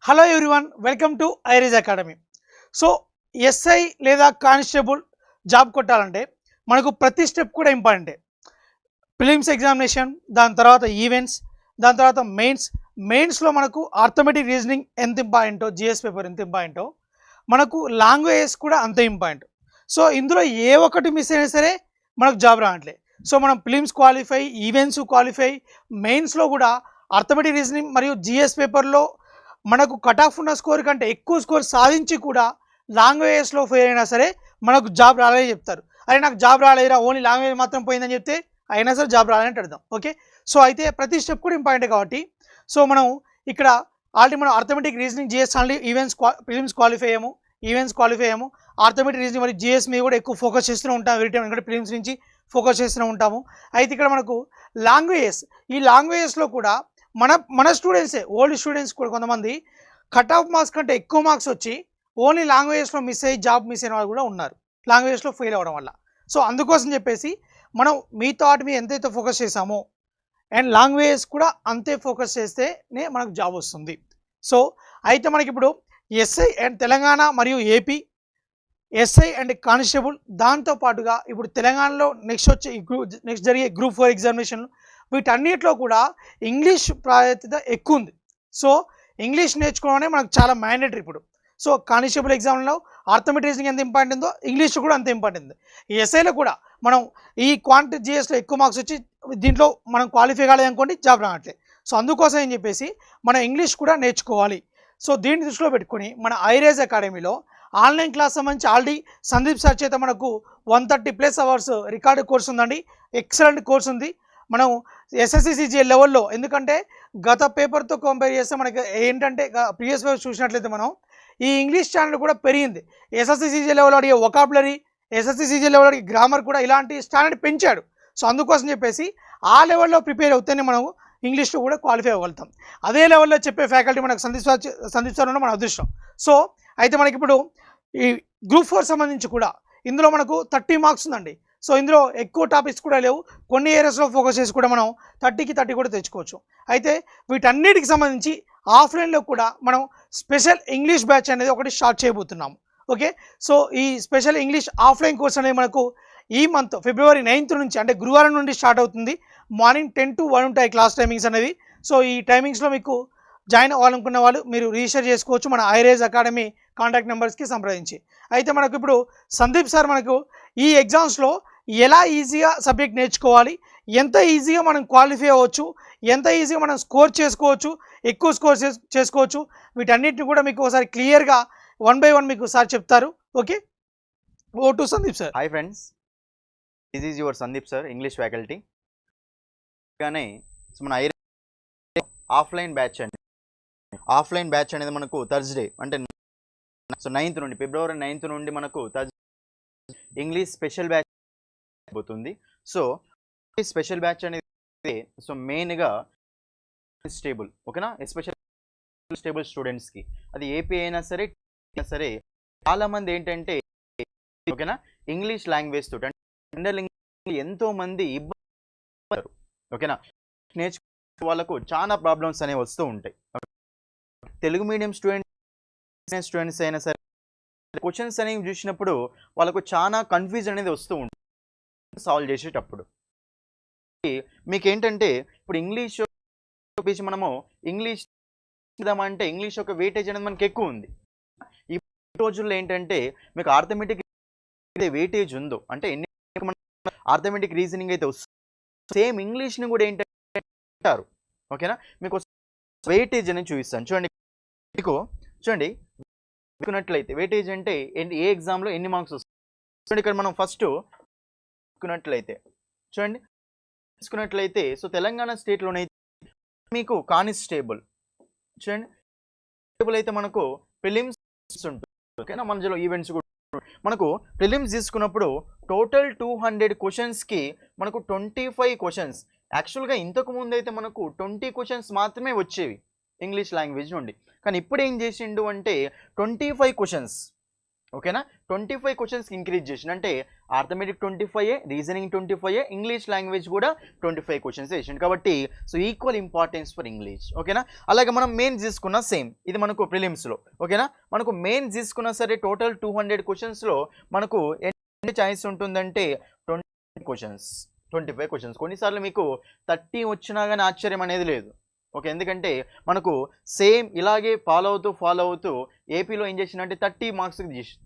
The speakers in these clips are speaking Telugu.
Hello everyone, welcome to iRise academy. So SI లేదా కానిస్టేబుల్ జాబ్ కొట్టాలంటే మనకు ప్రతి స్టెప్ కూడా ఇంపార్టెంటే. ప్రిలిమ్స్ ఎగ్జామినేషన్, దాని తర్వాత ఈవెంట్స్, దాని తర్వాత మెయిన్స్లో మనకు ఆర్థమెటిక్ రీజనింగ్ ఎంత ఇంపార్టెంటో, జిఎస్ పేపర్ ఎంత ఇంపార్టెంటో, మనకు లాంగ్వేజెస్ కూడా అంత ఇంపార్టెంట్. సో ఇందులో ఏ ఒక్కటి మిస్ అయినా సరే మనకు జాబ్ రావట్లేదు. సో మనం ప్రిలిమ్స్ క్వాలిఫై, ఈవెంట్స్ క్వాలిఫై, మెయిన్స్లో కూడా ఆర్థమెటిక్ రీజనింగ్ మరియు జిఎస్ పేపర్లో మనకు కట్ ఆఫ్ ఉన్న స్కోర్ కంటే ఎక్కువ స్కోర్ సాధించి కూడా లాంగ్వేజెస్లో ఫెయిల్ అయినా సరే మనకు జాబ్ రాలేదని చెప్తారు. అరే నాకు జాబ్ రాలేదురా, ఓన్లీ లాంగ్వేజ్ మాత్రం పోయిందని చెప్తే అయినా సరే జాబ్ రాలేని అర్థం. ఓకే, సో అయితే ప్రతి స్టెప్ కూడా ఇంపార్టెంట్ కాబట్టి సో మనం ఇక్కడ ఆల్రెడీ మనం arithmetic reasoning GS already prelims qualify అయ్యాము, ఈవెంట్స్ క్వాలిఫై అయ్యాము. ఆర్థమెటిక్ రీజనింగ్ మరియు జిఎస్ మీద కూడా ఎక్కువ ఫోకస్ చేస్తూనే ఉంటాము ఎవ్రీ టైం, ఎందుకంటే ప్రిలిమ్స్ నుంచి ఫోకస్ చేస్తూనే ఉంటాము. అయితే ఇక్కడ మనకు ఈ లాంగ్వేజెస్లో కూడా మన స్టూడెంట్సే, ఓల్డ్ స్టూడెంట్స్ కూడా కొంతమంది కట్ ఆఫ్ మార్క్స్ కంటే ఎక్కువ మార్క్స్ వచ్చి ఓన్లీ లాంగ్వేజెస్లో మిస్ అయ్యి జాబ్ మిస్ అయిన వాళ్ళు కూడా ఉన్నారు, లాంగ్వేజెస్లో ఫెయిల్ అవ్వడం వల్ల. సో అందుకోసం చెప్పేసి మనం మీతో వాటి మీద ఎంతైతే ఫోకస్ చేసామో అండ్ లాంగ్వేజెస్ కూడా అంతే ఫోకస్ చేస్తేనే మనకు జాబ్ వస్తుంది. సో అయితే మనకి ఇప్పుడు ఎస్ఐ అండ్ తెలంగాణ మరియు ఏపీ ఎస్ఐ అండ్ కానిస్టేబుల్, దాంతోపాటుగా ఇప్పుడు తెలంగాణలో నెక్స్ట్ జరిగే గ్రూప్ 4 ఎగ్జామినేషన్, వీటన్నిటిలో కూడా ఇంగ్లీష్ ప్రాధాన్యత ఎక్కువ ఉంది. సో ఇంగ్లీష్ నేర్చుకోవడం మనకు చాలా మ్యాండేటరీ ఇప్పుడు. సో కానిస్టేబుల్ ఎగ్జామ్లో ఆర్థమెటిక్ రీజనింగ్ ఎంత ఇంపార్టెంట్ ఉందో ఇంగ్లీష్ కూడా అంత ఇంపార్టెంట్. ఈ ఎస్ఐలో కూడా మనం ఈ క్వాంటిటీ జిఎస్లో ఎక్కువ మార్క్స్ వచ్చి దీంట్లో మనం క్వాలిఫై కాలేదనుకోండి జాబ్ రావట్లేదు. సో అందుకోసం ఏం చెప్పేసి మనం ఇంగ్లీష్ కూడా నేర్చుకోవాలి. సో దీన్ని దృష్టిలో పెట్టుకుని మన iRise అకాడమీలో ఆన్లైన్ క్లాస్ సంబంధించి ఆల్రెడీ సందీప్ సార్ చేత మనకు 130+ అవర్స్ రికార్డు కోర్స్ ఉందండి. ఎక్సలెంట్ కోర్స్ ఉంది. మనం SSC లెవెల్లో, ఎందుకంటే గత పేపర్తో కంపేర్ చేస్తే మనకి ఏంటంటే ప్రీవియస్ పేపర్ చూసినట్లయితే మనం ఈ ఇంగ్లీష్ ఛానల్ కూడా పెరిగింది. SSC లెవెల్లో అడిగే వొకాబులరీ, SSC లెవెల్లో అడిగే గ్రామర్ కూడా ఇలాంటి స్టాండర్డ్ పెంచాడు. సో అందుకోసం చెప్పేసి ఆ లెవెల్లో ప్రిపేర్ అవుతేనే మనం ఇంగ్లీష్లో కూడా క్వాలిఫై అవ్వగలుగుతాం. అదే లెవెల్లో చెప్పే ఫ్యాకల్టీ మనకు సందీప్ సార్ ఉన్న మన అదృష్టం. సో అయితే మనకి ఇప్పుడు ఈ గ్రూప్ 4 సంబంధించి కూడా ఇందులో మనకు 30 మార్క్స్ ఉందండి. సో ఇందులో ఎక్కువ టాపిక్స్ కూడా లేవు, కొన్ని ఏరియాస్లో ఫోకస్ చేసి కూడా మనం 30కి 30 కూడా తెచ్చుకోవచ్చు. అయితే వీటన్నిటికి సంబంధించి ఆఫ్లైన్లో కూడా మనం స్పెషల్ ఇంగ్లీష్ బ్యాచ్ అనేది ఒకటి స్టార్ట్ చేయబోతున్నాము. ఓకే, సో ఈ స్పెషల్ ఇంగ్లీష్ ఆఫ్లైన్ కోర్స్ అనేది మనకు ఈ మంత్ February 9th నుంచి, అంటే గురువారం నుండి స్టార్ట్ అవుతుంది. మార్నింగ్ 10 to 1 ఉంటాయి క్లాస్ టైమింగ్స్ అనేవి. సో ఈ టైమింగ్స్లో మీకు జాయిన్ అవ్వాలనుకున్న వాళ్ళు మీరు రిజిస్టర్ చేసుకోవచ్చు మన iRise అకాడమీ కాంటాక్ట్ నెంబర్స్కి సంప్రదించి. అయితే మనకు ఇప్పుడు సందీప్ సార్ మనకు ఈ ఎగ్జామ్స్లో ఎలా ఈజీగా సబ్జెక్ట్ నేర్చుకోవాలి, ఎంత ఈజీగా మనం క్వాలిఫై అవ్వచ్చు, ఎంత ఈజీగా మనం స్కోర్ చేసుకోవచ్చు, ఎక్కువ స్కోర్ చేసుకోవచ్చు, వీటన్నిటిని కూడా మీకు ఒకసారి క్లియర్గా 1 by 1 మీకు సార్ చెప్తారు. ఓకే, ఓ to Sandeep sir. Hi friends, this is your Sandeep sir, English faculty. కానీ మన ఆఫ్లైన్ బ్యాచ్ అనేది మనకు థర్స్డే, అంటే సో 9th నుండి, February 9th నుండి మనకు ఇంగ్లీష్ స్పెషల్ బ్యాచ్ పోతుంది. సో ఈ స్పెషల్ బ్యాచ్ అనేది సో మెయిన్గా స్టేబుల్, ఓకేనా, ఎస్పెషల్ స్టేబుల్ స్టూడెంట్స్కి, అది ఏపీ అయినా సరే చాలామంది ఏంటంటే ఓకేనా ఇంగ్లీష్ లాంగ్వేజ్ తోటి అంటే ఎంతోమంది ఇబ్బంది, ఓకేనా, నేర్చుకునే వాళ్ళకు చాలా ప్రాబ్లమ్స్ అనేవి వస్తూ ఉంటాయి. తెలుగు మీడియం స్టూడెంట్స్ అయినా సరే క్వశ్చన్స్ అనేవి చూసినప్పుడు వాళ్ళకు చాలా కన్ఫ్యూజన్ అనేది వస్తూ ఉంటుంది సాల్వ్ చేసేటప్పుడు. మీకు ఏంటంటే ఇప్పుడు ఇంగ్లీష్ మనము ఇంగ్లీష్ అంటే ఇంగ్లీష్ యొక్క వెయిటేజ్ అనేది మనకి ఎక్కువ ఉంది. ఈ రోజుల్లో ఏంటంటే మీకు ఆర్థమెటిక్ వెయిటేజ్ ఉందో, అంటే ఎన్ని ఆర్థమెటిక్ రీజనింగ్ అయితే వస్తుంది, సేమ్ ఇంగ్లీష్ని కూడా ఏంటంటే అంటారు. ఓకేనా, మీకు వెయిటేజ్ అనేది చూపిస్తాను చూడండి. మీకు చూడండి చూసుకున్నట్లయితే వెయిటేజ్ అంటే ఏ ఎగ్జామ్లో ఎన్ని మార్క్స్ వస్తాయి చూడండి. ఇక్కడ మనం ఫస్ట్ చూసుకున్నట్లయితే సో తెలంగాణ స్టేట్లోనైతే మీకు కానిస్టేబుల్ చూడండి, కానిస్టేబుల్ అయితే మనకు ప్రిలిమ్స్ ఉంటుంది, ఓకేనా, మనలో ఈవెంట్స్ కూడా మనకు ప్రిలిమ్స్ తీసుకున్నప్పుడు టోటల్ 200 క్వశ్చన్స్కి మనకు 25 క్వశ్చన్స్. యాక్చువల్గా ఇంతకుముందు అయితే మనకు 20 క్వశ్చన్స్ మాత్రమే వచ్చేవి ఇంగ్లీష్ లాంగ్వేజ్ నుండి, కానీ ఇప్పుడు ఏం చేసిండు అంటే 25 క్వశ్చన్స్ ఓకేనా 25 క్వశ్చన్స్కి ఇంక్రీజ్ చేసిన అంటే ఆర్థమెటిక్ 25, రీజనింగ్ 25, ఇంగ్లీష్ లాంగ్వేజ్ కూడా 25 క్వశ్చన్స్ వేసిండు కాబట్టి so equal importance for English. ఓకేనా అలాగే మనం మెయిన్స్ తీసుకున్న సేమ్ ఇది మనకు ప్రిలిమ్స్లో. ఓకేనా మనకు మెయిన్స్ తీసుకున్నా సరే టోటల్ 200 క్వశ్చన్స్లో మనకు ఎన్ని ఛాయిస్ ఉంటుందంటే 20 క్వశ్చన్స్ 25 క్వశ్చన్స్. కొన్నిసార్లు మీకు 30 వచ్చినా కానీ ఆశ్చర్యం అనేది లేదు. ఓకే ఎందుకంటే మనకు సేమ్ ఇలాగే ఫాలో అవుతూ ఏపీలో ఏం చేసిందంటే 30 మార్క్స్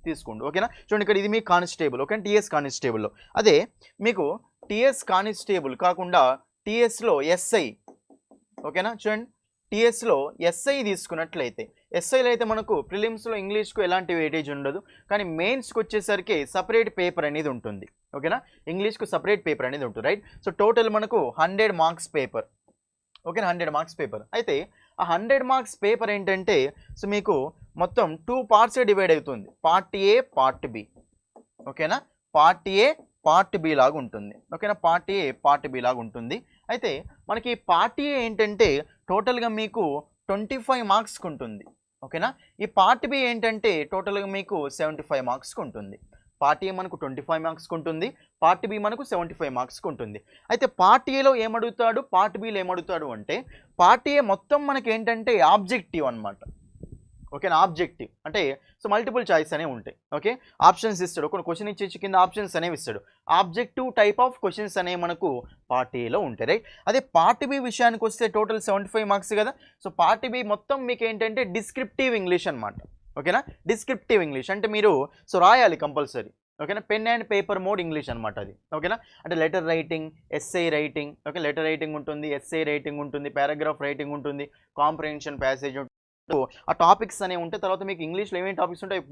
తీసుకోండి. ఓకేనా చూడండి ఇక్కడ ఇది మీ కానిస్టేబుల్. ఓకే టీఎస్ కానిస్టేబుల్లో అదే మీకు టీఎస్ కానిస్టేబుల్ కాకుండా టీఎస్లో ఎస్ఐ. ఓకేనా చూడండి టీఎస్లో ఎస్ఐ తీసుకున్నట్లయితే ఎస్ఐలో అయితే మనకు ప్రిలిమ్స్లో ఇంగ్లీష్కు ఎలాంటి వెయిటేజ్ ఉండదు, కానీ మెయిన్స్కి వచ్చేసరికి సపరేట్ పేపర్ అనేది ఉంటుంది. ఓకేనా ఇంగ్లీష్కు సపరేట్ పేపర్ అనేది ఉంటుంది రైట్. సో టోటల్ మనకు 100 marks paper. Okay 100 marks paper. అయితే ఆ 100 మార్క్స్ పేపర్ ఏంటంటే సో మీకు మొత్తం 2 పార్ట్స్గా డివైడ్ అవుతుంది, పార్ట్ ఏ పార్ట్ బి. ఓకేనా పార్ట్ ఏ పార్ట్ బి లాగా ఉంటుంది. ఓకేనా పార్ట్ ఏ పార్ట్ బి లాగా ఉంటుంది. అయితే మనకి పార్ట్ ఏ ఏంటంటే టోటల్గా మీకు 25 మార్క్స్కి ఉంటుంది. ఓకేనా ఈ పార్ట్ బి ఏంటంటే టోటల్గా మీకు 75 మార్క్స్కి ఉంటుంది. పార్ట్ ఏ మనకు 25 మార్క్స్కి ఉంటుంది, పార్ట్ బి మనకు 75 మార్క్స్కి ఉంటుంది. అయితే పార్ట్ ఏలో ఏమడుగుతాడు, పార్ట్ బిలో ఏమడుగుతాడు అంటే పార్ట్ ఏ మొత్తం మనకి ఏంటంటే ఆబ్జెక్టివ్ అనమాట. ఓకేనా ఆబ్జెక్టివ్ అంటే సో మల్టిపుల్ చాయిస్ అనేవి ఉంటాయి. ఓకే ఆప్షన్స్ ఇస్తాడు, ఒక క్వశ్చన్ ఇచ్చి కింద ఆప్షన్స్ అనేవి ఇస్తాడు. ఆబ్జెక్టివ్ టైప్ ఆఫ్ క్వశ్చన్స్ అనేవి మనకు పార్ట్ ఏలో ఉంటాయి రైట్. అదే పార్ట్ బి విషయానికి వస్తే టోటల్ 75 మార్క్స్ కదా. సో పార్ట్ బి మొత్తం మీకు ఏంటంటే డిస్క్రిప్టివ్ ఇంగ్లీష్ అనమాట. ఓకేనా డిస్క్రిప్టివ్ ఇంగ్లీష్ అంటే మీరు సో రాయాలి కంపల్సరీ. ఓకేనా pen and paper mode English అనమాట అది. ఓకేనా అంటే letter writing, essay writing. Okay letter writing ఉంటుంది, ఎస్ఐ రైటింగ్ ఉంటుంది, పారాగ్రాఫ్ రైటింగ్ ఉంటుంది, కాంప్రహెన్షన్ ప్యాసేజ్ ఉంటుంది. ఆ టాపిక్స్ అనేవి ఉంటాయి. తర్వాత మీకు ఇంగ్లీష్లో ఏమేమి టాపిక్స్ ఉంటాయి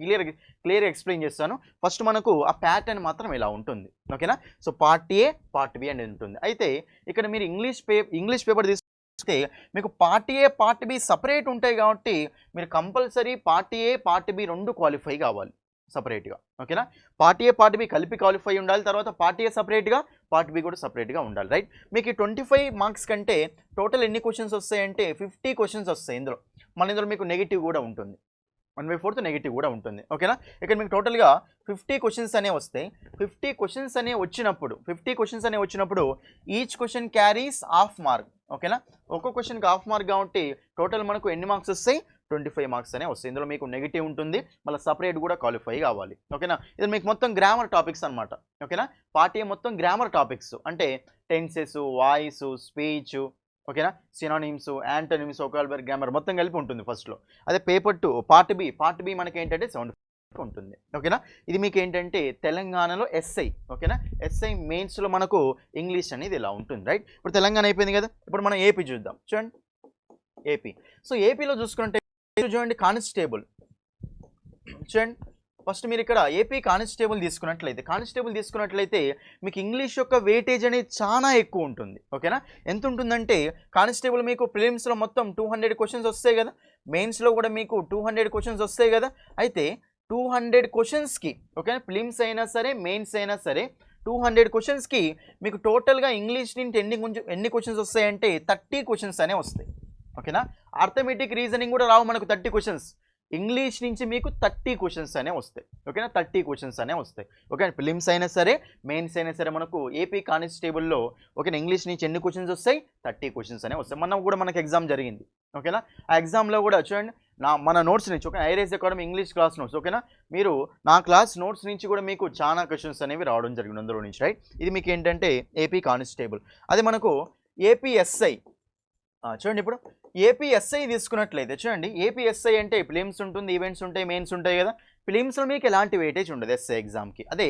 క్లియర్గా ఎక్స్ప్లెయిన్ చేస్తాను. ఫస్ట్ మనకు ఆ ప్యాటర్న్ మాత్రం ఇలా ఉంటుంది. ఓకేనా so part A part B అనేది ఉంటుంది. అయితే ఇక్కడ మీరు ఇంగ్లీష్ పేపర్ తీసుకుంటే మీకు part A part B separate ఉంటాయి కాబట్టి మీరు compulsory part A part B రెండు క్వాలిఫై కావాలి సపరేట్గా. ఓకేనా పార్ట్ ఏ పార్ట్ బి కలిపి క్వాలిఫై ఉండాలి, తర్వాత పార్ట్ ఏ సపరేట్గా పార్ట్ బి కూడా సపరేట్గా ఉండాలి రైట్. మీకు 25 మార్క్స్ కంటే టోటల్ ఎన్ని క్వశ్చన్స్ వస్తాయంటే 50 క్వశ్చన్స్ వస్తాయి. ఇందులో మీకు నెగిటివ్ కూడా ఉంటుంది, 1/4 నెగిటివ్ కూడా ఉంటుంది. ఓకేనా ఇక్కడ మీకు టోటల్గా 50 క్వశ్చన్స్ అనేవి వస్తాయి. 50 క్వశ్చన్స్ అనేవి వచ్చినప్పుడు each question carries half mark. ఓకేనా ఒక్కో క్వశ్చన్కి హాఫ్ మార్క్ కాబట్టి టోటల్ మనకు ఎన్ని మార్క్స్ వస్తాయి 25 మార్క్స్ అనేవి వస్తాయి. ఇందులో మీకు నెగిటివ్ ఉంటుంది, మళ్ళీ సపరేట్ కూడా క్వాలిఫై కావాలి. ఓకేనా ఇది మీకు మొత్తం గ్రామర్ టాపిక్స్ అనమాట. ఓకేనా పార్ట్ ఏ మొత్తం గ్రామర్ టాపిక్స్ అంటే టెన్సెస్, వాయిస్, స్పీచ్. ఓకేనా సినానిమ్స్, యాంటోనిమ్స్, వొకాబులరీ, గ్రామర్ మొత్తం కలిపి ఉంటుంది ఫస్ట్లో. అదే పేపర్ 2 పార్ట్ బి మనకి ఏంటంటే 75 ఉంటుంది. ఓకేనా ఇది మీకు ఏంటంటే తెలంగాణలో ఎస్ఐ. ఓకేనా ఎస్ఐ మెయిన్స్లో మనకు ఇంగ్లీష్ అనేది ఇలా ఉంటుంది రైట్. ఇప్పుడు తెలంగాణ అయిపోయింది కదా, ఇప్పుడు మనం ఏపీ చూద్దాం. చూడండి ఏపీ. సో ఏపీలో చూసుకుంటే చూడండి కానిస్టేబుల్. చూడండి ఫస్ట్ మీరు ఇక్కడ ఏపీ కానిస్టేబుల్ తీసుకున్నట్లయితే మీకు ఇంగ్లీష్ యొక్క వెయిటేజ్ అనేది చాలా ఎక్కువ ఉంటుంది. ఓకేనా ఎంత ఉంటుందంటే కానిస్టేబుల్ మీకు ప్రిలిమ్స్లో మొత్తం 200 క్వశ్చన్స్ వస్తాయి కదా, మెయిన్స్లో కూడా మీకు 200 క్వశ్చన్స్ వస్తాయి కదా. అయితే 200 క్వశ్చన్స్కి ఓకేనా ప్రిలిమ్స్ అయినా సరే మెయిన్స్ అయినా సరే 200 క్వశ్చన్స్కి మీకు టోటల్గా ఇంగ్లీష్ నుంచి ఎన్ని క్వశ్చన్స్ వస్తాయంటే 30 క్వశ్చన్స్ అనే వస్తాయి. ఓకేనా అర్థమెటిక్ రీజనింగ్ కూడా రావు మనకు 30 క్వశ్చన్స్, ఇంగ్లీష్ నుంచి మీకు 30 క్వశ్చన్స్ అనే వస్తాయి. ఓకేనా 30 క్వశ్చన్స్ అనే వస్తాయి. ఓకే ప్రిలిమ్స్ అయినా సరే మెయిన్స్ అయినా సరే మనకు ఏపీ కానిస్టేబుల్లో ఓకేనా ఇంగ్లీష్ నుంచి ఎన్ని క్వశ్చన్స్ వస్తాయి 30 క్వశ్చన్స్ అనే వస్తాయి. మనకు ఎగ్జామ్ జరిగింది. ఓకేనా ఆ ఎగ్జామ్లో కూడా చూడండి మన నోట్స్ నుంచి okay iRise academy English class notes. ఓకేనా మీరు నా క్లాస్ నోట్స్ నుంచి కూడా మీకు చాలా క్వశ్చన్స్ అనేవి రావడం జరిగింది అందులో నుంచి రైట్. ఇది మీకు ఏంటంటే ఏపీ కానిస్టేబుల్. అది మనకు ఏపీఎస్ఐ. చూడండి ఇప్పుడు ఏపీఎస్ఐ తీసుకున్నట్లయితే చూడండి ఏపీఎస్ఐ అంటే ప్రిలిమ్స్ ఉంటుంది, ఈవెంట్స్ ఉంటాయి, మెయిన్స్ ఉంటాయి కదా. ప్రిలిమ్స్లో మీకు ఎలాంటి వెయిటేజ్ ఉండదు ఎస్ఐ ఎగ్జామ్కి. అదే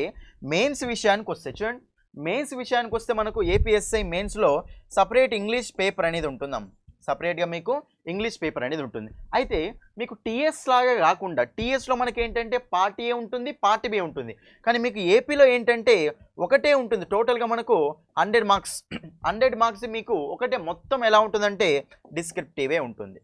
మెయిన్స్ విషయానికి వస్తే చూడండి మెయిన్స్ విషయానికి వస్తే మనకు ఏపీఎస్ఐ మెయిన్స్లో సపరేట్ ఇంగ్లీష్ పేపర్ అనేది ఉంటుందమ్మ, సపరేట్గా మీకు ఇంగ్లీష్ పేపర్ అనేది ఉంటుంది. అయితే మీకు టీఎస్ లాగా కాకుండా టీఎస్లో మనకి ఏంటంటే పార్ట్ ఏ ఉంటుంది, పార్ట్ బి ఉంటుంది, కానీ మీకు ఏపీలో ఏంటంటే ఒకటే ఉంటుంది. టోటల్గా మనకు 100 మార్క్స్ మీకు ఒకటే మొత్తం ఎలా ఉంటుందంటే డిస్క్రిప్టివే ఉంటుంది.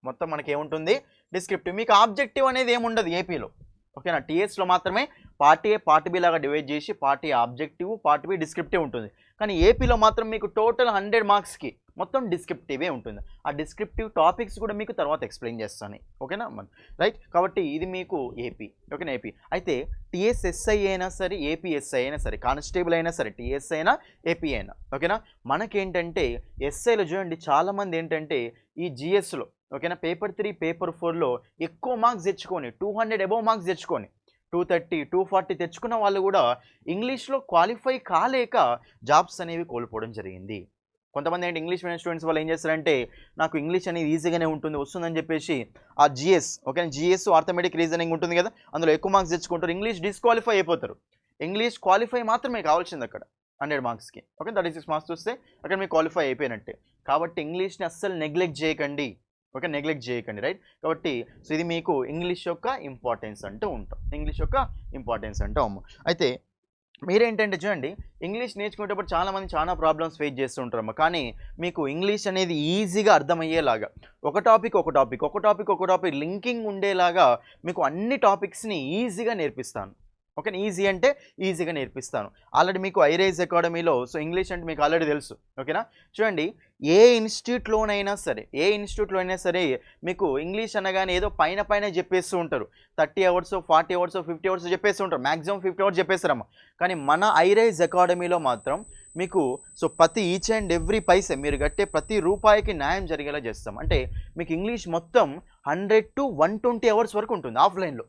మొత్తం మనకి ఏముంటుంది డిస్క్రిప్టివ్, మీకు ఆబ్జెక్టివ్ అనేది ఏముండదు ఏపీలో. ఓకేనా టీఎస్లో మాత్రమే పార్ట్ ఏ పార్ట్ బి లాగా డివైడ్ చేసి part A objective part B descriptive ఉంటుంది. కానీ ఏపీలో మాత్రం మీకు టోటల్ 100 మార్క్స్కి మొత్తం డిస్క్రిప్టివే ఉంటుంది. ఆ డిస్క్రిప్టివ్ టాపిక్స్ కూడా మీకు తర్వాత ఎక్స్ప్లెయిన్ చేస్తాను, ఓకేనా రైట్. కాబట్టి ఇది మీకు ఏపీ, ఓకేనా, ఏపీ. అయితే టీఎస్ఎస్ఐ అయినా సరే, ఏపీఎస్ఐ అయినా సరే, కానిస్టేబుల్ అయినా సరే, టీఎస్ఐ అయినా ఏపీ అయినా, ఓకేనా. మనకేంటంటే ఎస్ఐలో చూడండి చాలామంది ఏంటంటే ఈ జిఎస్లో, ఓకేనా, పేపర్ 3 పేపర్ 4లో ఎక్కువ మార్క్స్ తెచ్చుకొని 200 అబోవ్ మార్క్స్ తెచ్చుకొని 230 240 తెచ్చుకున్న వాళ్ళు కూడా ఇంగ్లీష్లో క్వాలిఫై కాలేక జాబ్స్ అనేవి కోల్పోవడం జరిగింది. కొంతమంది ఏంటి ఇంగ్లీష్ మీడియం స్టూడెంట్స్ వాళ్ళు ఏం చేస్తారంటే నాకు ఇంగ్లీష్ అనేది ఈజీగానే ఉంటుంది, వస్తుందని చెప్పేసి ఆ GS, okay, GS arithmetic reasoning ఉంటుంది కదా, అందులో ఎక్కువ మార్క్స్ తెచ్చుకుంటారు, ఇంగ్లీష్ డిస్క్వాలిఫై అయిపోతారు. ఇంగ్లీష్ క్వాలిఫై మాత్రమే కావాల్సింది అక్కడ 100 మార్క్స్కి, ఓకే, 36 మార్క్స్ వస్తే అక్కడ మీకు క్వాలిఫై అయిపోయినట్టే. కాబట్టి ఇంగ్లీష్ని అస్సలు నెగ్లెక్ట్ చేయకండి, ఓకే, నెగ్లెక్ట్ చేయకండి, రైట్. కాబట్టి సో ఇది మీకు ఇంగ్లీష్ యొక్క ఇంపార్టెన్స్ అంటూ ఉంటాం, ఇంగ్లీష్ యొక్క ఇంపార్టెన్స్ అంటాము. అయితే మీరేంటంటే చూడండి ఇంగ్లీష్ నేర్చుకునేటప్పుడు చాలామంది చాలా ప్రాబ్లమ్స్ ఫేస్ చేస్తుంటారమ్మ. కానీ మీకు ఇంగ్లీష్ అనేది ఈజీగా అర్థమయ్యేలాగా ఒక టాపిక్ లింకింగ్ ఉండేలాగా మీకు అన్ని టాపిక్స్ని ఈజీగా నేర్పిస్తాను, ఓకే. ఈజీ అంటే ఈజీగా నేర్పిస్తాను. ఆల్రెడీ మీకు iRise అకాడమీలో సో ఇంగ్లీష్ అంటే మీకు ఆల్రెడీ తెలుసు, ఓకేనా. చూడండి ఏ ఇన్స్టిట్యూట్లోనైనా సరే మీకు ఇంగ్లీష్ అనగానే ఏదో పైన చెప్పేస్తూ ఉంటారు, 30 అవర్స్ 40 అవర్స్ 50 అవర్స్ చెప్పేస్తూ ఉంటారు, మ్యాక్సిమం 50 అవర్స్ చెప్పేస్తారమ్మ. కానీ మన iRise అకాడమీలో మాత్రం మీకు సో ప్రతి ఈచ్ అండ్ ఎవ్రీ పైసే మీరు కట్టే ప్రతి రూపాయికి న్యాయం జరిగేలా చేస్తాం. అంటే మీకు ఇంగ్లీష్ మొత్తం 100 to 120 అవర్స్ వరకు ఉంటుంది ఆఫ్లైన్లో,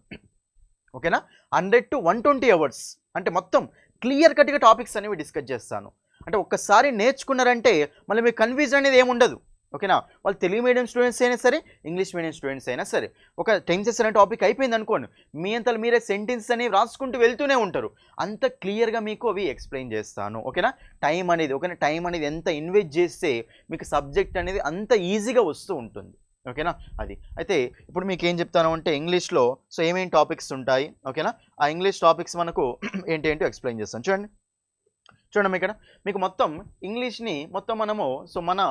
ఓకేనా. 100 to 120 అవర్స్ అంటే మొత్తం క్లియర్ కట్గా టాపిక్స్ అనేవి డిస్కస్ చేస్తాను. అంటే ఒక్కసారి నేర్చుకున్నారంటే మళ్ళీ మీకు కన్ఫ్యూజన్ అనేది ఏముండదు, ఓకేనా. వాళ్ళు తెలుగు మీడియం స్టూడెంట్స్ అయినా సరే, ఇంగ్లీష్ మీడియం స్టూడెంట్స్ అయినా సరే, ఒక టెన్సెస్ అనే టాపిక్ అయిపోయింది అనుకోండి, మీ అంతలో మీరే సెంటెన్స్ అనేవి రాసుకుంటూ వెళ్తూనే ఉంటారు. అంత క్లియర్గా మీకు అవి ఎక్స్ప్లెయిన్ చేస్తాను, ఓకేనా. టైం అనేది ఎంత ఇన్వెస్ట్ చేస్తే మీకు సబ్జెక్ట్ అనేది అంత ఈజీగా వస్తూ ఉంటుంది, ఓకేనా. అది అయితే ఇప్పుడు మీకు ఏం చెప్తాను అంటే ఇంగ్లీష్లో సో ఏమేమి టాపిక్స్ ఉంటాయి, ఓకేనా. ఆ ఇంగ్లీష్ టాపిక్స్ మనకు ఏంటో ఎక్స్ప్లెయిన్ చేస్తాను. చూడండి ఇక్కడ మీకు మొత్తం ఇంగ్లీష్ని మొత్తం మనము సో మన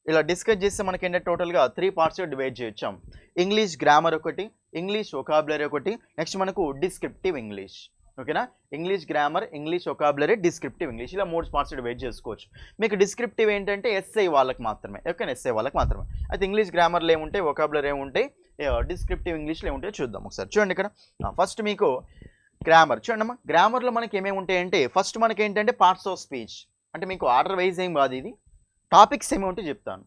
ఇలా డిస్కస్ చేస్తే మనకి ఏంటంటే టోటల్గా 3 పార్ట్స్గా డివైడ్ చేయొచ్చాం. ఇంగ్లీష్ గ్రామర్ ఒకటి, ఇంగ్లీష్ వొకాబులరీ ఒకటి, నెక్స్ట్ మనకు డిస్క్రిప్టివ్ ఇంగ్లీష్, ఓకేనా. English grammar, English vocabulary, descriptive English, ఇలా 3 పార్ట్స్ డివైడ్ చేసుకోవచ్చు. మీకు డిస్క్రిప్టివ్ ఏంటంటే ఎస్ఐ వాళ్ళకి మాత్రమే, ఓకేనా, ఎస్ఐ వాళ్ళకి మాత్రమే. అయితే ఇంగ్లీష్ గ్రామర్లో ఏముంటాయి, వొకాబులరీ ఏముంటాయి, డిస్క్రిప్టివ్ ఇంగ్లీష్లో ఏముంటాయో చూద్దాం ఒకసారి. చూడండి ఇక్కడ ఫస్ట్ మీకు గ్రామర్ చూడమ్మా. గ్రామర్లో మనకి ఏమేమి ఉంటాయంటే ఫస్ట్ మనకి ఏంటంటే పార్ట్స్ ఆఫ్ స్పీచ్, అంటే మీకు ఆర్డర్ వైజ్ ఏం కాదు, ఇది టాపిక్స్ ఏమి ఉంటే చెప్తాను.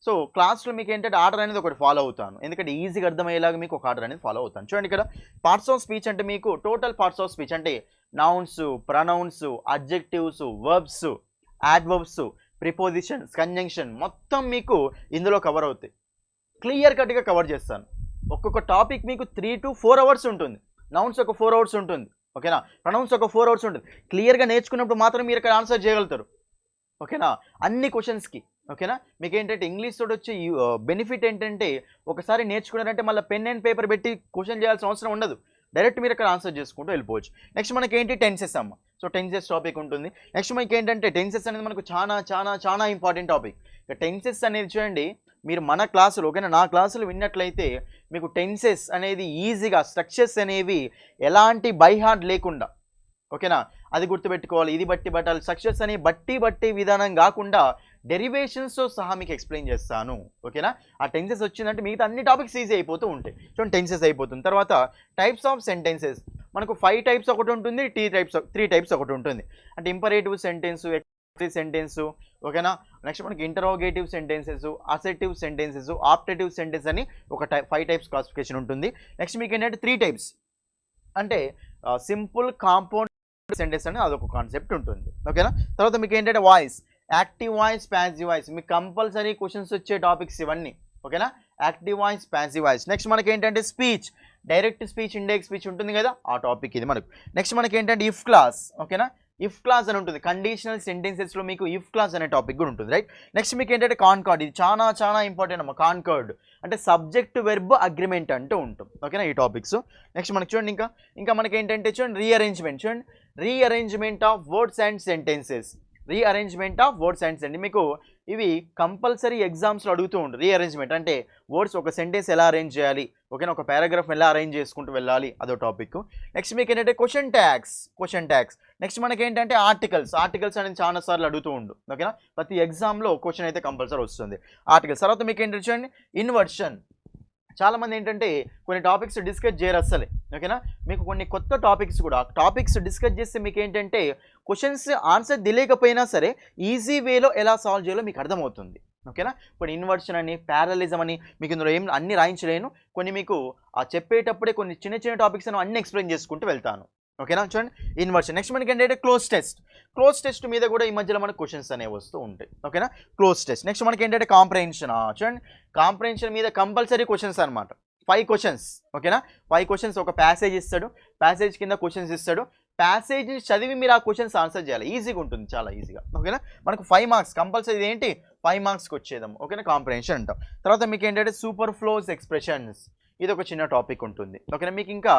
సో క్లాస్లో మీకు ఏంటంటే ఆర్డర్ అనేది ఒకటి ఫాలో అవుతాను, ఎందుకంటే ఈజీగా అర్థమయ్యేలాగా మీకు ఒక ఆర్డర్ అనేది ఫాలో అవుతాను. చూడండి ఇక్కడ పార్ట్స్ ఆఫ్ స్పీచ్ అంటే మీకు టోటల్ పార్ట్స్ ఆఫ్ స్పీచ్ అంటే nouns, pronouns, adjectives, verbs, adverbs, prepositions, conjunction మొత్తం మీకు ఇందులో కవర్ అవుతాయి. క్లియర్ కట్గా కవర్ చేస్తాను. ఒక్కొక్క టాపిక్ మీకు 3 to 4 అవర్స్ ఉంటుంది. నౌన్స్ ఒక 4 అవర్స్ ఉంటుంది, ఓకేనా. ప్రొనౌన్స్ ఒక 4 అవర్స్ ఉంటుంది. క్లియర్గా నేర్చుకున్నప్పుడు మాత్రం మీరు ఇక్కడ ఆన్సర్ చేయగలుగుతారు, ఓకేనా, అన్ని క్వశ్చన్స్కి, ఓకేనా. మీకు ఏంటంటే ఇంగ్లీష్ తోటి వచ్చే బెనిఫిట్ ఏంటంటే ఒకసారి నేర్చుకున్నారంటే మళ్ళీ పెన్ అండ్ పేపర్ పెట్టి క్వశ్చన్ చేయాల్సిన అవసరం ఉండదు, డైరెక్ట్ మీరు ఇక్కడ ఆన్సర్ చేసుకుంటూ వెళ్ళిపోవచ్చు. నెక్స్ట్ మనకి ఏంటి టెన్సెస్ అమ్మ. సో టెన్సెస్ టాపిక్ ఉంటుంది. నెక్స్ట్ మనకి ఏంటంటే టెన్సెస్ అనేది మనకు చాలా ఇంపార్టెంట్ టాపిక్. ఇక టెన్సెస్ అనేది చూడండి మీరు మన క్లాసులు, ఓకేనా, నా క్లాసులు విన్నట్లయితే మీకు టెన్సెస్ అనేది ఈజీగా స్ట్రక్చర్స్ అనేవి ఎలాంటి బై హార్ట్ లేకుండా, ఓకేనా, అది గుర్తుపెట్టుకోవాలి, ఇది బట్టి బట్టాలి, స్ట్రక్చర్స్ అనేవి బట్టి విధానం కాకుండా డెరివేషన్స్తో సహా మీకు ఎక్స్ప్లెయిన్ చేస్తాను, ఓకేనా. ఆ టెన్సెస్ వచ్చిందంటే మిగతా అన్ని టాపిక్స్ ఈజీ అయిపోతూ ఉంటాయి. చూడండి టెన్సెస్ అయిపోతుంది. తర్వాత టైప్స్ ఆఫ్ సెంటెన్సెస్ మనకు 5 టైప్స్ ఒకటి ఉంటుంది, 3 టైప్స్ ఒకటి ఉంటుంది. అంటే ఇంపరేటివ్ సెంటెన్స్, ఎక్స్ప్రెసివ్ సెంటెన్స్, ఓకేనా. నెక్స్ట్ మనకి interrogative sentences, assertive sentences, optative sentence అని ఒక 5 టైప్స్ క్లాసిఫికేషన్ ఉంటుంది. నెక్స్ట్ మీకు ఏంటంటే 3 టైప్స్ అంటే సింపుల్, కాంపౌండ్ సెంటెన్స్ అని అదొక కాన్సెప్ట్ ఉంటుంది, ఓకేనా. తర్వాత మీకు ఏంటంటే voice, active voice, passive voice, మీకు కంపల్సరీ క్వశ్చన్స్ వచ్చే టాపిక్స్ ఇవన్నీ, ఓకేనా. Active voice, passive voice. Next మనకి ఏంటంటే speech, direct speech, indirect speech ఉంటుంది కదా, ఆ టాపిక్ ఇది మనకు. నెక్స్ట్ మనకి ఏంటంటే ఇఫ్ క్లాస్, ఓకేనా, ఇఫ్ క్లాస్ అని ఉంటుంది. కండిషనల్ సెంటెన్సెస్లో మీకు ఇఫ్ క్లాస్ అనే టాపిక్ కూడా ఉంటుంది, రైట్. నెక్స్ట్ మీకు ఏంటంటే కాన్కార్డ్, ఇది చాలా ఇంపార్టెంట్ అమ్మ. కాన్కార్డ్ అంటే సబ్జెక్ట్ వెర్బ్ అగ్రిమెంట్ అంటూ ఉంటుంది, ఓకేనా, ఈ టాపిక్స్. నెక్స్ట్ మనకి చూడండి ఇంకా మనకి ఏంటంటే చూడండి rearrangement, rearrangement of words and sentences, rearrangement of words and sentence. మీకు ఇవి కంపల్సరీ ఎగ్జామ్స్లో అడుగుతూ ఉంటారు. రీఅరేంజ్మెంట్ అంటే వర్డ్స్ ఒక సెంటెన్స్ ఎలా అరేంజ్ చేయాలి, ఓకేనా, ఒక పారాగ్రాఫ్ ఎలా అరేంజ్ చేసుకుంటూ వెళ్ళాలి, అదో టాపిక్. నెక్స్ట్ మీకు ఏంటంటే క్వశ్చన్ ట్యాగ్స్. నెక్స్ట్ మనకి ఏంటంటే ఆర్టికల్స్ అనేది చాలా సార్లు అడుగుతూ ఉండు, ఓకేనా, ప్రతి ఎగ్జామ్లో క్వశ్చన్ అయితే కంపల్సరీ వస్తుంది. ఆర్టికల్స్ తర్వాత మీకు ఏంటంటే చూడండి ఇన్వర్షన్. చాలామంది ఏంటంటే కొన్ని టాపిక్స్ డిస్కస్ చేయరు అసలే, ఓకేనా, మీకు కొన్ని కొత్త టాపిక్స్ కూడా టాపిక్స్ డిస్కస్ చేస్తే మీకు ఏంటంటే క్వశ్చన్స్ ఆన్సర్ తెలియకపోయినా సరే ఈజీ వేలో ఎలా సాల్వ్ చేయాలో మీకు అర్థమవుతుంది, ఓకేనా. ఇప్పుడు ఇన్వర్షన్ అని ప్యారలిజం అని మీకు ఇందులో ఏం అన్ని రాయించలేను, కొన్ని మీకు ఆ చెప్పేటప్పుడే కొన్ని చిన్న చిన్న టాపిక్స్ అని అన్ని ఎక్స్ప్లెయిన్ చేసుకుంటూ వెళ్తాను, ఓకేనా. చూడండి ఇన్వర్షన్. నెక్స్ట్ మనకి ఏంటంటే క్లోజ్ టెస్ట్ మీద కూడా ఈ మధ్యలో మనకు క్వశ్చన్స్ అనేవి వస్తూ ఉంటాయి, ఓకేనా, క్లోజ్ టెస్ట్. నెక్స్ట్ మనకి ఏంటంటే కాంప్రహెన్షన్. చూడండి కాంప్రహెన్షన్ మీద కంపల్సరీ క్వశ్చన్స్ అనమాట, 5 క్వశ్చన్స్, ఓకేనా. 5 క్వశ్చన్స్, ఒక ప్యాసేజ్ ఇస్తాడు, ప్యాసేజ్ కింద క్వశ్చన్స్ ఇస్తాడు, ప్యాసేజ్ని చదివి మీరు ఆ క్వశ్చన్స్ ఆన్సర్ చేయాలి, ఈజీగా ఉంటుంది, చాలా ఈజీగా, ఓకేనా. మనకు 5 మార్క్స్ కంపల్సరీ, ఏంటి 5 మార్క్స్కి వచ్చేదాం, ఓకేనా, కాంప్రహెన్షన్ అంటాం. తర్వాత మీకు ఏంటంటే సూపర్ ఫ్లోస్ ఎక్స్ప్రెషన్స్, ఇది ఒక చిన్న టాపిక్ ఉంటుంది, ఓకేనా. మీకు ఇంకా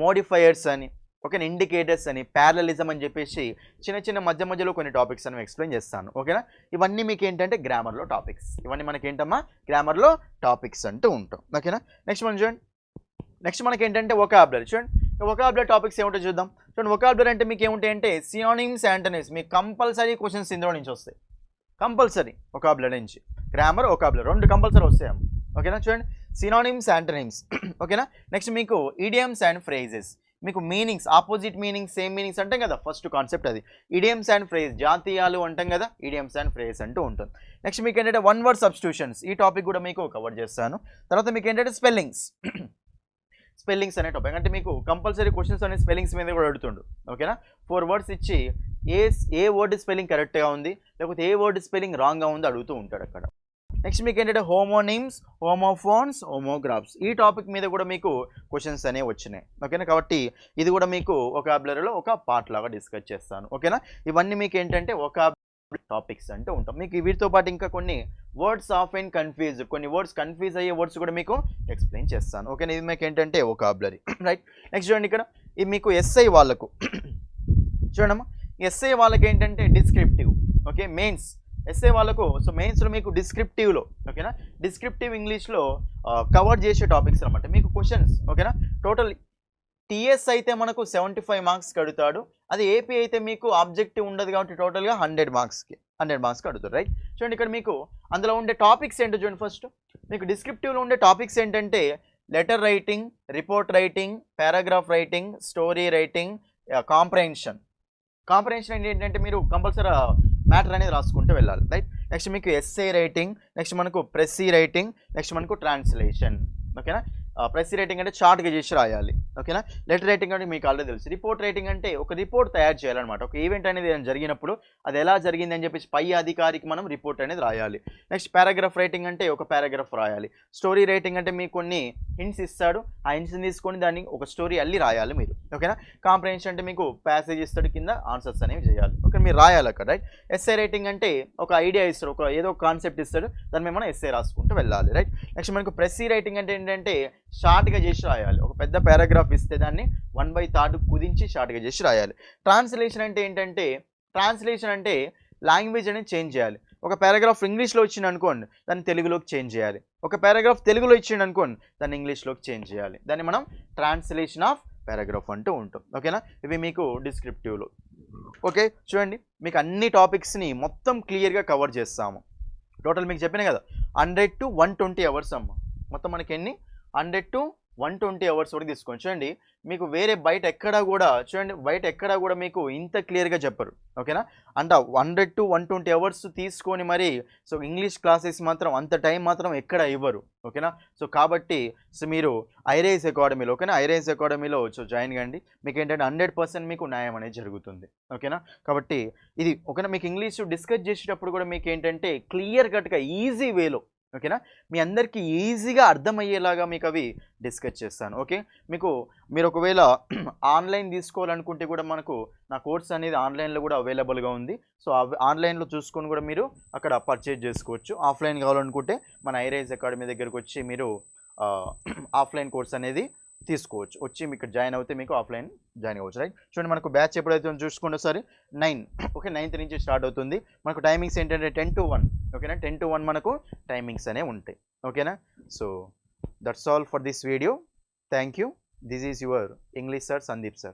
మోడిఫైయర్స్ అని, ఓకేనా, ఇండికేటర్స్ అని, ప్యారలిజం అని చెప్పేసి చిన్న చిన్న మధ్యలో కొన్ని టాపిక్స్ అని ఎక్స్ప్లెయిన్ చేస్తాను, ఓకేనా. ఇవన్నీ మీకు ఏంటంటే గ్రామర్లో టాపిక్స్, ఇవన్నీ మనకి ఏంటమ్మా గ్రామర్లో టాపిక్స్ అంటూ ఉంటాం, ఓకేనా. నెక్స్ట్ మనం చూడండి, నెక్స్ట్ మనకి ఏంటంటే వొకాబులరీ. చూడండి వొకాబులరీ టాపిక్స్ ఏమిటో చూద్దాం. చూడండి వొకాబులరీ అంటే మీకు ఏమిటి అంటే సినానిమ్స్, యాంటోనిమ్స్, మీకు కంపల్సరీ క్వశ్చన్స్ ఇందులో నుంచి వస్తాయి, కంపల్సరీ వొకాబులరీ నుంచి. గ్రామర్, వొకాబులరీ రెండు కంపల్సరీ వస్తాయి, ఓకేనా. చూడండి సినానిమ్స్, యాంటోనిమ్స్, ఓకేనా. నెక్స్ట్ మీకు ఇడియమ్స్ అండ్ ఫ్రేజెస్, మీకు meanings, opposite meanings, same meanings అంటాం కదా, ఫస్ట్ కాన్సెప్ట్ అది. ఇడియమ్స్ అండ్ ఫ్రేజ్, జాతీయాలు అంటాం కదా, ఇడియమ్స్ అండ్ ఫ్రేజ్ అంటూ ఉంటుంది. నెక్స్ట్ మీకు ఏంటంటే వన్ వర్డ్ సబ్స్టిట్యూషన్స్, ఈ టాపిక్ కూడా మీకు కవర్ చేస్తాను. తర్వాత మీకు ఏంటంటే స్పెల్లింగ్స్ అనే టాపిక్, అంటే మీకు కంపల్సరీ క్వశ్చన్స్ అనే స్పెల్లింగ్స్ మీద కూడా అడుగుతుండు, ఓకేనా. 4 వర్డ్స్ ఇచ్చి ఏ వర్డ్ స్పెల్లింగ్ కరెక్ట్గా ఉంది, లేకపోతే ఏ వర్డ్ స్పెల్లింగ్ రాంగ్గా ఉంది అడుగుతూ ఉంటాడు అక్కడ. నెక్స్ట్ మీకు ఏంటంటే హోమోనిమ్స్, హోమోఫోన్స్, హోమోగ్రాఫ్స్, ఈ టాపిక్ మీద కూడా మీకు క్వశ్చన్స్ అనేవి వచ్చినాయి, ఓకేనా. కాబట్టి ఇది కూడా మీకు వొకాబులరీలో ఒక పార్ట్ లాగా డిస్కస్ చేస్తాను, ఓకేనా. ఇవన్నీ మీకు ఏంటంటే వొకాబులరీ టాపిక్స్ అంటూ ఉంటాం. మీకు వీటితో పాటు ఇంకా కొన్ని వర్డ్స్ ఆఫ్ అండ్ కన్ఫ్యూజ్, కొన్ని వర్డ్స్ కన్ఫ్యూజ్ అయ్యే వర్డ్స్ కూడా మీకు ఎక్స్ప్లెయిన్ చేస్తాను, ఓకేనా. ఇది మీకు ఏంటంటే వొకాబులరీ, రైట్. నెక్స్ట్ చూడండి ఇక్కడ ఇది మీకు ఎస్ఐ వాళ్ళకు చూడమ్మా, ఎస్ఐ వాళ్ళకి ఏంటంటే డిస్క్రిప్టివ్, ఓకే, మెయిన్స్ ఎస్ఏ వాళ్ళకు. సో మెయిన్స్లో మీకు డిస్క్రిప్టివ్లో, ఓకేనా, డిస్క్రిప్టివ్ ఇంగ్లీష్లో కవర్ చేసే టాపిక్స్ అనమాట మీకు క్వశ్చన్స్, ఓకేనా. టోటల్ టీఎస్ అయితే మనకు 75 మార్క్స్ కడుతాడు, అది ఏపీ అయితే మీకు ఆబ్జెక్టివ్ ఉండదు కాబట్టి టోటల్గా 100 మార్క్స్కి అడుగుతారు, రైట్. చూడండి ఇక్కడ మీకు అందులో ఉండే టాపిక్స్ ఏంటో చూడండి. ఫస్ట్ మీకు డిస్క్రిప్టివ్లో ఉండే టాపిక్స్ ఏంటంటే letter writing, report writing, paragraph writing, story writing, comprehension అంటే ఏంటంటే మీరు కంపల్సరీ మ్యాటర్ అనేది రాసుకుంటూ వెళ్ళాలి, రైట్. నెక్స్ట్ మీకు ఎస్ఏ రైటింగ్, నెక్స్ట్ మనకు ప్రెస్సీ రైటింగ్, నెక్స్ట్ మనకు ట్రాన్స్లేషన్, ఓకేనా. ప్రెస్సీ రైటింగ్ అంటే షార్ట్గా చేసి రాయాలి, ఓకేనా. లెటర్ రైటింగ్ అంటే మీకు ఆల్రెడీ తెలుసు. రిపోర్ట్ రైటింగ్ అంటే ఒక రిపోర్ట్ తయారు చేయాలన్నమాట, ఒక ఈవెంట్ అనేది జరిగినప్పుడు అది ఎలా జరిగింది అని చెప్పేసి పై అధికారికి మనం రిపోర్ట్ అనేది రాయాలి. నెక్స్ట్ పారాగ్రాఫ్ రైటింగ్ అంటే ఒక పారాగ్రాఫ్ రాయాలి. స్టోరీ రైటింగ్ అంటే మీకు కొన్ని హింట్స్ ఇస్తాడు, ఆ హింట్స్ని తీసుకొని దాన్ని ఒక స్టోరీ అల్లి రాయాలి మీరు, ఓకేనా. కాంప్రహెన్షన్ అంటే మీకు ప్యాసేజ్ ఇస్తాడు, కింద ఆన్సర్స్ అనేవి చేయాలి, ఓకే, మీరు రాయాలి అక్కడ, రైట్. ఎస్ఏ రైటింగ్ అంటే ఒక ఐడియా ఇస్తాడు, ఒక ఏదో కాన్సెప్ట్ ఇస్తాడు, దాన్ని మేము మనం ఎస్ఏ రాసుకుంటూ వెళ్ళాలి, రైట్. నెక్స్ట్ మనకు ప్రెస్సీ రైటింగ్ అంటే ఏంటంటే షార్ట్గా చేసి రాయాలి, ఒక పెద్ద పారాగ్రాఫ్ ఇస్తే దాన్ని 1/3 కుదించి షార్ట్గా చేసి రాయాలి. ట్రాన్స్లేషన్ అంటే ఏంటంటే లాంగ్వేజ్ అనేది చేంజ్ చేయాలి. ఒక పారాగ్రాఫ్ ఇంగ్లీష్లో ఇచ్చింది అనుకోండి, దాన్ని తెలుగులోకి చేంజ్ చేయాలి. ఒక పారాగ్రాఫ్ తెలుగులో ఇచ్చింది అనుకోండి, దాన్ని ఇంగ్లీష్లోకి చేంజ్ చేయాలి. దాన్ని మనం ట్రాన్స్లేషన్ ఆఫ్ పారాగ్రాఫ్ అంటూ ఉంటాం, ఓకేనా. ఇవి మీకు డిస్క్రిప్టివ్లో, ఓకే. చూడండి మీకు అన్ని టాపిక్స్ని మొత్తం క్లియర్గా కవర్ చేస్తాము. టోటల్ మీకు చెప్పిన కదా 100 to 120 అవర్స్ అమ్మ, మొత్తం మనకి ఎన్ని 100 to 120 అవర్స్ వరకు తీసుకోండి. చూడండి మీకు వేరే బయట ఎక్కడా కూడా మీకు ఇంత క్లియర్గా చెప్పరు, ఓకేనా. అంటే 100 to 120 అవర్స్ తీసుకొని మరి సో ఇంగ్లీష్ క్లాసెస్ మాత్రం అంత టైం మాత్రం ఎక్కడ ఇవ్వరు, ఓకేనా. సో కాబట్టి మీరు iRise అకాడమీలో, ఓకేనా, iRise అకాడమీలో జాయిన్ కండి. మీకు ఏంటంటే 100% మీకు న్యాయం అనేది జరుగుతుంది, ఓకేనా. కాబట్టి ఇది ఓకేనా. మీకు ఇంగ్లీష్ డిస్కస్ చేసేటప్పుడు కూడా మీకు ఏంటంటే క్లియర్ కట్గా ఈజీ వేలో, ఓకేనా, మీ అందరికీ ఈజీగా అర్థమయ్యేలాగా మీకు అవి డిస్కస్ చేస్తాను, ఓకే. మీరు ఒకవేళ ఆన్లైన్ తీసుకోవాలనుకుంటే కూడా మనకు నా కోర్స్ అనేది ఆన్లైన్లో కూడా అవైలబుల్గా ఉంది. సో ఆన్లైన్లో చూసుకొని కూడా మీరు అక్కడ పర్చేజ్ చేసుకోవచ్చు. ఆఫ్లైన్ కావాలనుకుంటే మన iRise అకాడమీ దగ్గరకు వచ్చి మీరు ఆఫ్లైన్ కోర్స్ అనేది తీసుకోవచ్చు. వచ్చి మీకు జాయిన్ అవుతే మీకు ఆఫ్లైన్ జాయిన్ అవ్వచ్చు, రైట్. చూడండి మనకు బ్యాచ్ ఎప్పుడైతే చూసుకుంటే సరే 9, ఓకే, 9th నుంచి స్టార్ట్ అవుతుంది. మనకు టైమింగ్స్ ఏంటంటే 10 to 1, ఓకేనా. 10 to 1 మనకు టైమింగ్స్ అనేవి ఉంటాయి. ఓకేనా. So that's all for this video. Thank you. This is your English sir Sandeep sir.